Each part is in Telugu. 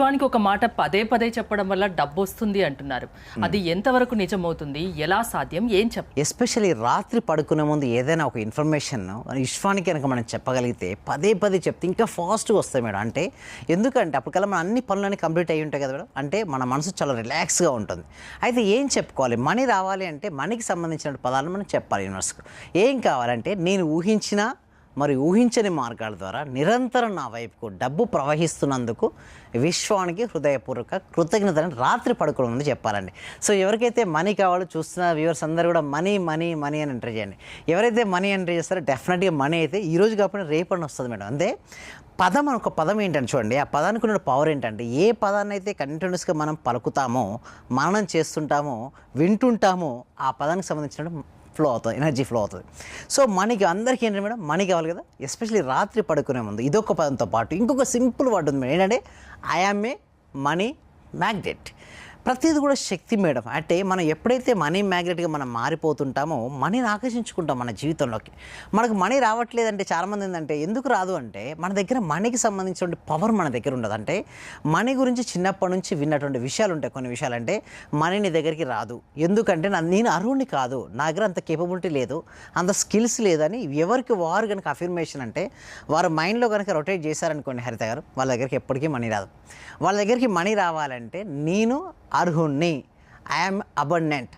వానికి ఒక మాట పదే పదే చెప్పడం వల్ల డబ్బు వస్తుంది అంటున్నారు. అది ఎంతవరకు నిజమవుతుంది, ఎలా సాధ్యం, ఏం ఎస్పెషల్లీ రాత్రి పడుకునే ముందు ఏదైనా ఒక ఇన్ఫర్మేషన్ విశ్వానికి కనుక మనం చెప్పగలిగితే పదే పదే చెప్తే ఇంకా ఫాస్ట్గా వస్తాయి మేడం. అంటే ఎందుకంటే అప్పటికల్లా మన అన్ని పనులన్నీ కంప్లీట్ అయ్యి ఉంటాయి కదా మేడం. అంటే మన మనసు చాలా రిలాక్స్గా ఉంటుంది. అయితే ఏం చెప్పుకోవాలి, మనీ రావాలి అంటే మనీకి సంబంధించిన పదాలను మనం చెప్పాలి. యూనివర్స్కు ఏం కావాలంటే నేను ఊహించిన మరి ఊహించని మార్గాల ద్వారా నిరంతరం నా వైపుకు డబ్బు ప్రవహిస్తున్నందుకు విశ్వానికి హృదయపూర్వక కృతజ్ఞతలను రాత్రి పడుకునే ముందు చెప్పాలండి. సో ఎవరికైతే మనీ కావాలో చూస్తున్న వ్యూవర్స్ అందరూ కూడా మనీ మనీ మనీ అని ఎంటర్ చేయండి. ఎవరైతే మనీ ఎంటర్ చేస్తారో డెఫినెట్గా మనీ అయితే ఈరోజు కాకుండా రేపటి వస్తుంది మేడం. అంతే పదం ఒక పదం ఏంటంటే చూడండి, ఆ పదానికి ఉన్న పవర్ ఏంటంటే ఏ పదాన్ని అయితే కంటిన్యూస్గా మనం పలుకుతామో, మననం చేస్తుంటామో, వింటుంటామో ఆ పదానికి సంబంధించిన ఫ్లో అవుతుంది, ఎనర్జీ ఫ్లో అవుతుంది. సో మనకి అందరికీ ఏంటంటే మేడం మనీ కావాలి కదా, ఎస్పెషల్లీ రాత్రి పడుకునే ముందు ఇదొక పదంతో పాటు ఇంకొక సింపుల్ వర్డ్ ఉంది మేడం. ఏంటంటే I am a money magnet. ప్రతిది కూడా శక్తి మేడం. అంటే మనం ఎప్పుడైతే మనీ మ్యాగ్నెట్గా మనం మారిపోతుంటామో మనీని ఆకర్షించుకుంటాం మన జీవితంలోకి. మనకు మనీ రావట్లేదంటే చాలామంది ఏంటంటే ఎందుకు రాదు అంటే మన దగ్గర మనీకి సంబంధించిన పవర్ మన దగ్గర ఉండదు. అంటే మనీ గురించి చిన్నప్పటి నుంచి విన్నటువంటి విషయాలు ఉంటాయి. కొన్ని విషయాలు అంటే మనీ నీ దగ్గరికి రాదు, ఎందుకంటే నేను అర్హుడిని కాదు, నా దగ్గర అంత కేపబిలిటీ లేదు, అంత స్కిల్స్ లేదని ఎవరికి వారు కనుక అఫర్మేషన్ అంటే వారు మైండ్లో కనుక రొటేట్ చేశారనుకోండి హరిత గారు, వాళ్ళ దగ్గరికి ఎప్పటికీ మనీ రాదు. వాళ్ళ దగ్గరికి మనీ రావాలంటే నేను అర్హుణ్ణి, I'm abundant,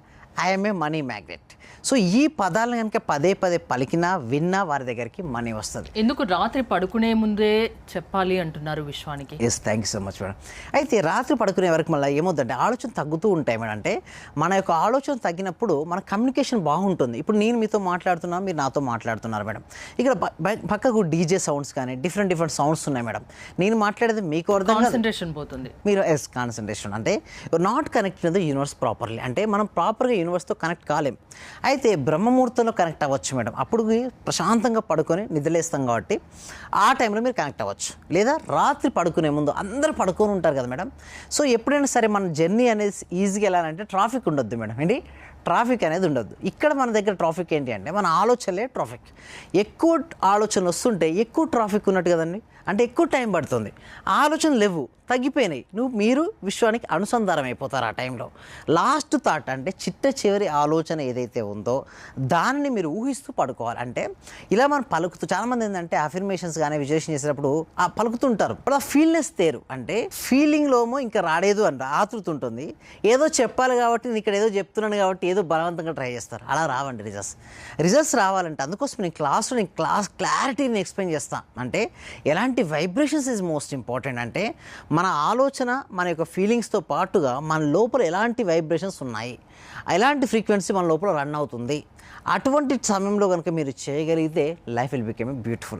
I'm a money magnet. So ఈ పదాలను కనుక పదే పదే పలికినా విన్నా వారి దగ్గరికి మనీ వస్తుంది. ఎందుకు రాత్రి పడుకునే ముందే చెప్పాలి అంటున్నారు విశ్వానికి? Yes, thank you so much madam. అయితే రాత్రి పడుకునే వరకు మళ్ళీ ఏమవుతుందంటే ఆలోచన తగ్గుతూ ఉంటాయి మేడం. అంటే మన యొక్క ఆలోచన తగ్గినప్పుడు మన కమ్యూనికేషన్ బాగుంటుంది. ఇప్పుడు నేను మీతో మాట్లాడుతున్నా, మీరు నాతో మాట్లాడుతున్నారు మేడం. ఇక్కడ పక్కకు డీజే సౌండ్స్ కానీ డిఫరెంట్ సౌండ్స్ ఉన్నాయి మేడం. నేను మాట్లాడేది మీకు అర్థం, కాన్సన్ట్రేషన్ పోతుంది. మీరు కాన్సన్ట్రేషన్ అంటే not connect the universe properly. అంటే మనం ప్రాపర్గా యూనివర్స్తో కనెక్ట్ కాలేం. అయితే బ్రహ్మముహూర్తంలో కనెక్ట్ అవ్వచ్చు మేడం. అప్పుడు ప్రశాంతంగా పడుకొని నిద్రలేస్తాం కాబట్టి ఆ టైంలో మీరు కనెక్ట్ అవ్వచ్చు. లేదా రాత్రి పడుకునే ముందు అందరూ పడుకొని ఉంటారు కదా మేడం. సో ఎప్పుడైనా సరే మన జర్నీ అనేది ఈజీగా వెళ్ళాలంటే ట్రాఫిక్ ఉండొద్దు మేడం. ఏంటి ట్రాఫిక్ అనేది ఉండొద్దు. ఇక్కడ మన దగ్గర ట్రాఫిక్ ఏంటి అంటే మన ఆలోచనలే ట్రాఫిక్. ఎక్కువ ఆలోచనలు వస్తుంటే ఎక్కువ ట్రాఫిక్ ఉన్నట్టు కదండి, అంటే ఎక్కువ టైం పడుతుంది. ఆలోచనలు లేవు, తగ్గిపోయినాయి. మీరు విశ్వానికి అనుసంధానం అయిపోతారు ఆ టైంలో. లాస్ట్ థాట్ అంటే చిట్ట చివరి ఆలోచన ఏదైతే ఉందో దానిని మీరు ఊహిస్తూ పడుకోవాలి. అంటే ఇలా మనం పలుకుతూ చాలామంది ఏంటంటే అఫర్మేషన్స్ కానీ విజువలైజేషన్ చేసేటప్పుడు ఆ పలుకుతుంటారు, అప్పుడు ఆ ఫీల్నెస్ తేరు. అంటే ఫీలింగ్లోమో ఇంకా రాలేదు అంటే ఆతృత ఉంటుంది. ఏదో చెప్పాలి కాబట్టి నేను ఇక్కడ ఏదో చెప్తున్నాను కాబట్టి ఏదో బలవంతంగా ట్రై చేస్తారు. అలా రావండి రిజల్ట్స్ రావాలంటే. అందుకోసం నేను క్లారిటీని ఎక్స్ప్లెయిన్ చేస్తాను. అంటే ఎలాంటి వైబ్రేషన్స్ ఈజ్ మోస్ట్ ఇంపార్టెంట్. అంటే మన ఆలోచన మన యొక్క ఫీలింగ్స్తో పాటుగా మన లోపల ఎలాంటి వైబ్రేషన్స్ ఉన్నాయి, ఎలాంటి ఫ్రీక్వెన్సీ మన లోపల రన్ అవుతుంది, అటువంటి సమయంలో కనుక మీరు చేయగలిగితే లైఫ్ విల్ బికమ్ బ్యూటిఫుల్.